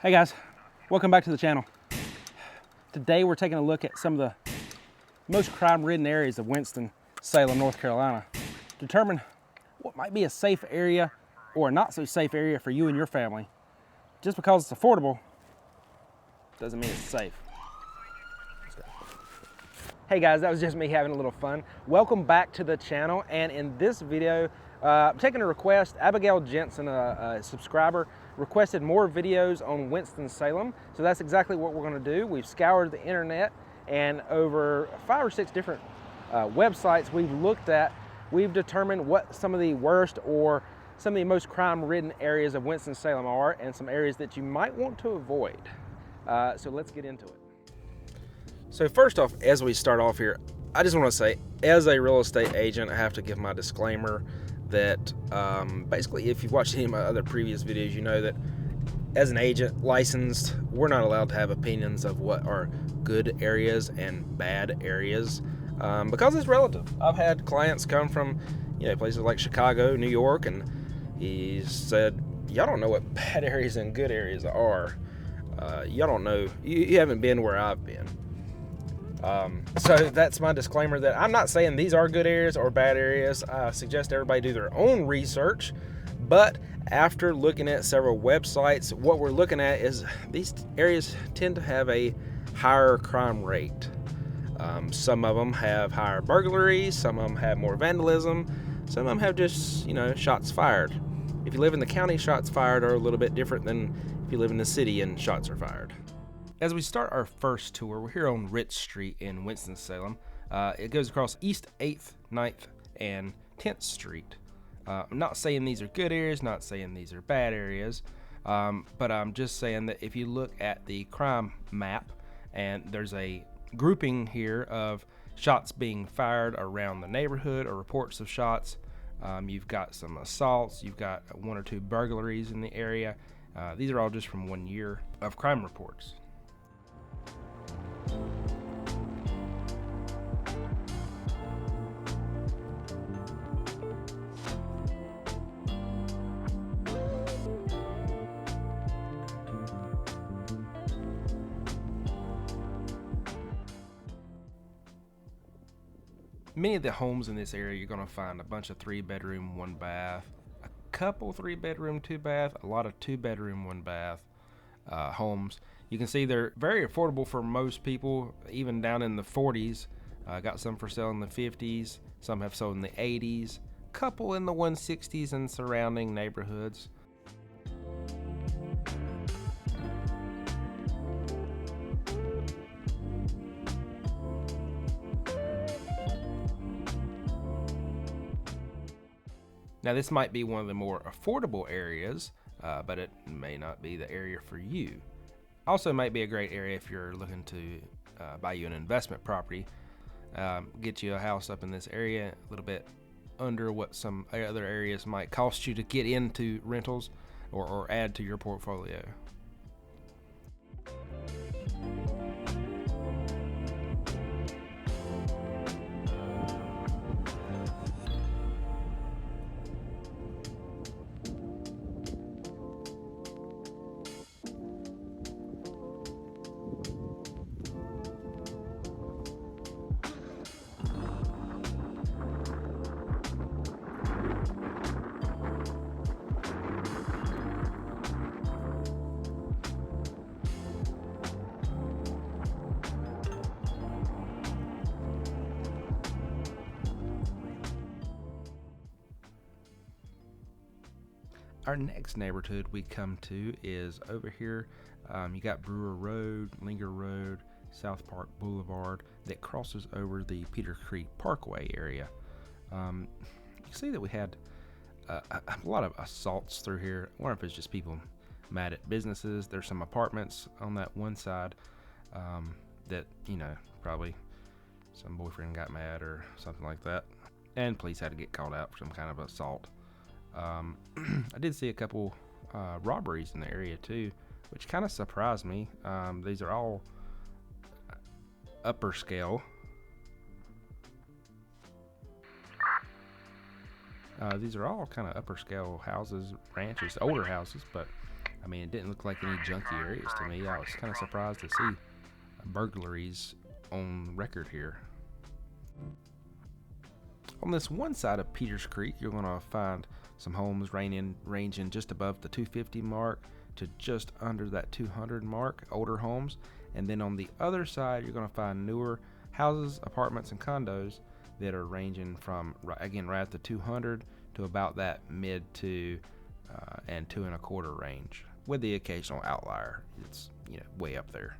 Hey guys, welcome back to the channel. Today we're taking a look at some of the most crime-ridden areas of Winston-Salem, North Carolina. Determine what might be a safe area or a not so safe area for you and your family. Just because it's affordable doesn't mean it's safe. Hey guys, that was just me having a little fun. Welcome back to the channel, and in this video, I'm taking a request. Abigail Jensen, a subscriber, requested more videos on Winston-Salem, so that's exactly what we're going to do. We've scoured the internet, and over 5 or 6 different websites we've looked at, we've determined what some of the worst or some of the most crime-ridden areas of Winston-Salem are, and some areas that you might want to avoid. So let's get into it. So first off, as we start off here, I just want to say, as a real estate agent, I have to give my disclaimer that basically, if you've watched any of my other previous videos, you know that as an agent licensed, we're not allowed to have opinions of what are good areas and bad areas because it's relative. I've had clients come from places like Chicago, New York, and he said, y'all don't know what bad areas and good areas are. Y'all don't know, you haven't been where I've been. So that's my disclaimer, that I'm not saying these are good areas or bad areas. I suggest everybody do their own research, but after looking at several websites, what we're looking at is these areas tend to have a higher crime rate. Some of them have higher burglaries, some of them have more vandalism, some of them have just, shots fired. If you live in the county, shots fired are a little bit different than if you live in the city and shots are fired. As we start our first tour, we're here on Ritz Street in Winston-Salem. It goes across East 8th, 9th, and 10th Street. I'm not saying these are good areas, not saying these are bad areas, but I'm just saying that if you look at the crime map, and there's a grouping here of shots being fired around the neighborhood or reports of shots. You've got some assaults, you've got 1 or 2 burglaries in the area. These are all just from 1 year of crime reports. Many of the homes in this area, you're going to find a bunch of 3-bedroom, 1-bath, a couple 3-bedroom, 2-bath, a lot of 2-bedroom, 1-bath homes. You can see they're very affordable for most people, even down in the 40s. Got some for sale in the 50s, some have sold in the 80s, couple in the 160s and surrounding neighborhoods. Now this might be one of the more affordable areas, but it may not be the area for you. Also might be a great area if you're looking to buy you an investment property, get you a house up in this area a little bit under what some other areas might cost you to get into rentals or add to your portfolio. Our next neighborhood we come to is over here. You got Brewer Road, Linger Road, South Park Boulevard that crosses over the Peter Creek Parkway area. You see that we had a lot of assaults through here. I wonder if it's just people mad at businesses. There's some apartments on that one side that, probably some boyfriend got mad or something like that. And police had to get called out for some kind of assault. I did see a couple robberies in the area too, which kind of surprised me. These are all upper scale. These are all kind of upper scale houses, ranches, older houses, but I mean, it didn't look like any junky areas to me. I was kind of surprised to see burglaries on record here. On this one side of Peters Creek, you're going to find some homes ranging just above the 250 mark to just under that 200 mark, older homes. And then on the other side, you're going to find newer houses, apartments, and condos that are ranging from, again, right at the 200 to about that mid to and 2 1/4 range, with the occasional outlier. It's, you know, way up there.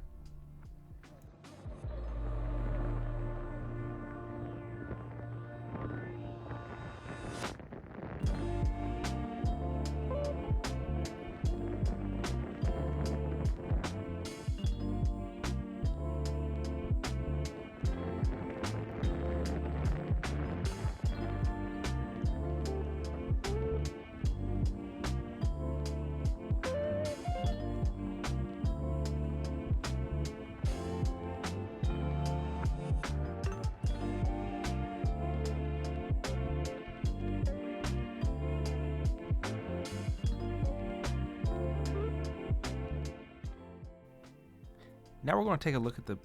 Now we're going to take a look at the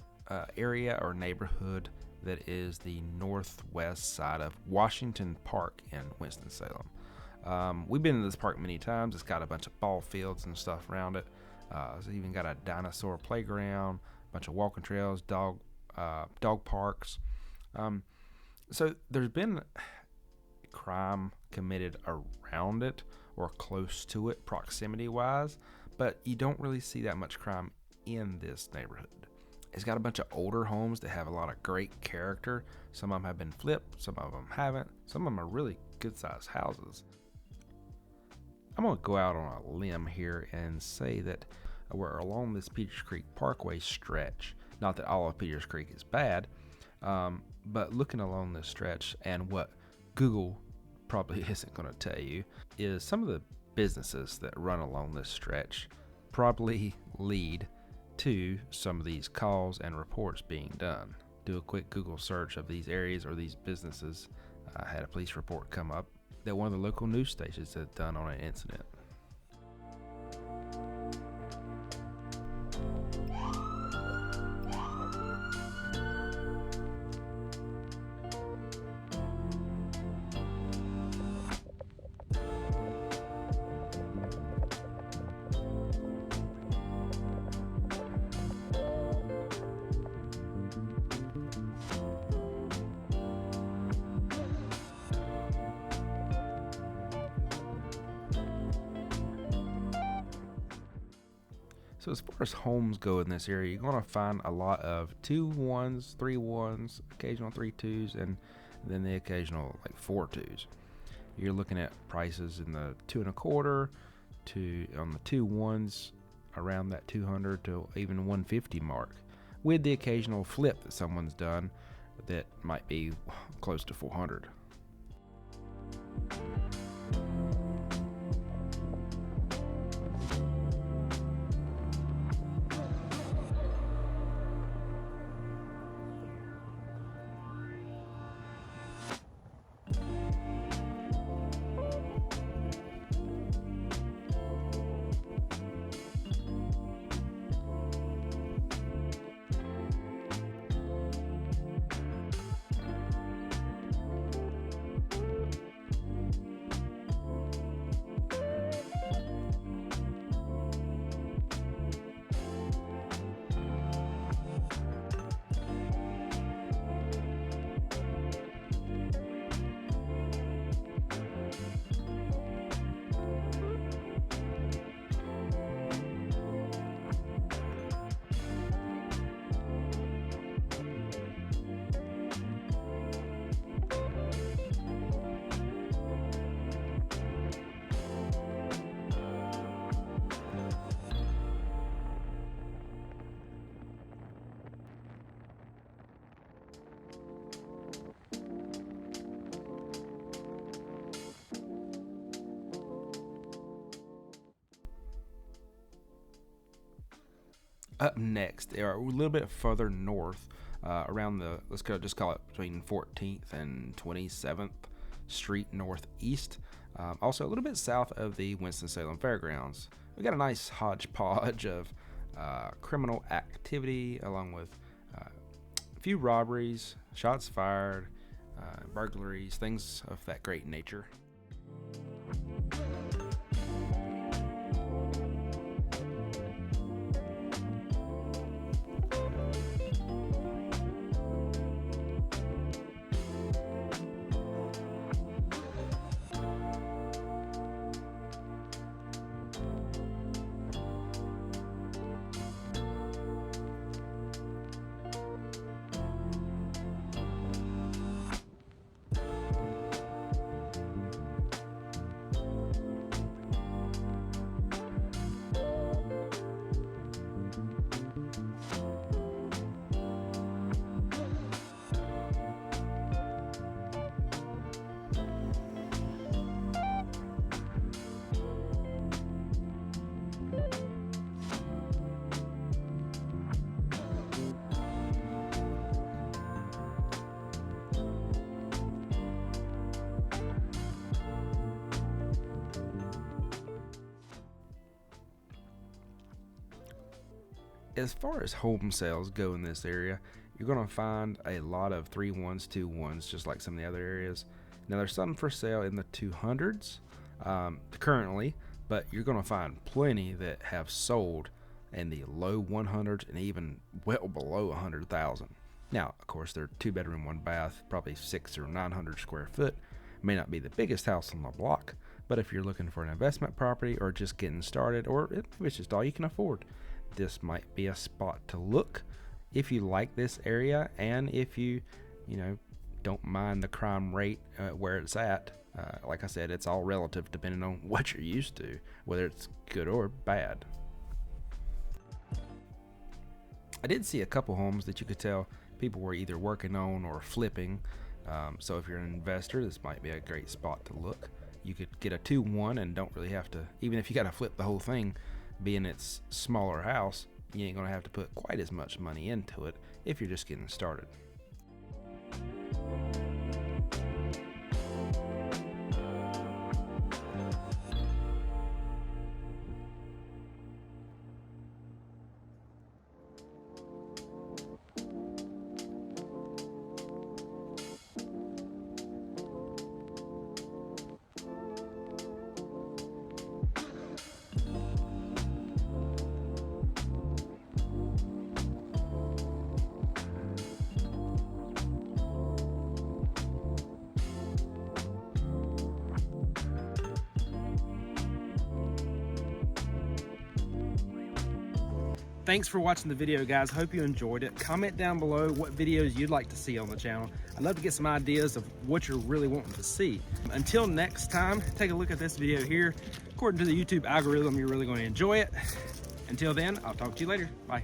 area or neighborhood that is the northwest side of Washington Park in Winston-Salem. We've been to this park many times. It's got a bunch of ball fields and stuff around it. It's even got a dinosaur playground, a bunch of walking trails, dog parks. So there's been crime committed around it or close to it, proximity-wise, but you don't really see that much crime in this neighborhood. It's got a bunch of older homes that have a lot of great character. Some of them have been flipped, some of them haven't. Some of them are really good-sized houses. I'm going to go out on a limb here and say that we're along this Peters Creek Parkway stretch. Not that all of Peters Creek is bad, but looking along this stretch, and what Google probably isn't going to tell you, is some of the businesses that run along this stretch probably lead to some of these calls and reports being done. Do a quick Google search of these areas or these businesses. I had a police report come up that one of the local news stations had done on an incident. So as far as homes go in this area, you're going to find a lot of 2-1s, 3-1s, occasional 3-2s, and then the occasional like 4-2s. You're looking at prices in the 2 1/4 to on the 2-1s around that 200 to even 150 mark, with the occasional flip that someone's done that might be close to 400. Up next, they are a little bit further north, around the, just call it between 14th and 27th Street Northeast. Also a little bit south of the Winston-Salem Fairgrounds. we got a nice hodgepodge of criminal activity, along with a few robberies, shots fired, burglaries, things of that great nature. As far as home sales go in this area, you're going to find a lot of 3.1s, 2.1s, just like some of the other areas. Now there's some for sale in the 200s currently, but you're going to find plenty that have sold in the low 100s and even well below 100,000. Now, of course, they're 2-bedroom, 1-bath, probably 600 or 900 square foot. May not be the biggest house on the block, but if you're looking for an investment property or just getting started, or if it's just all you can afford, this might be a spot to look if you like this area, and if you don't mind the crime rate where it's at. Like I said, it's all relative depending on what you're used to, whether it's good or bad. I did see a couple homes that you could tell people were either working on or flipping. So if you're an investor, this might be a great spot to look. You could get a 2.1 and don't really have to, even if you got to flip the whole thing, being its smaller house, you ain't gonna have to put quite as much money into it if you're just getting started. Thanks for watching the video, guys. Hope you enjoyed it. Comment down below what videos you'd like to see on the channel. I'd love to get some ideas of what you're really wanting to see. Until next time, take a look at this video here. According to the YouTube algorithm, you're really going to enjoy it. Until then, I'll talk to you later. Bye.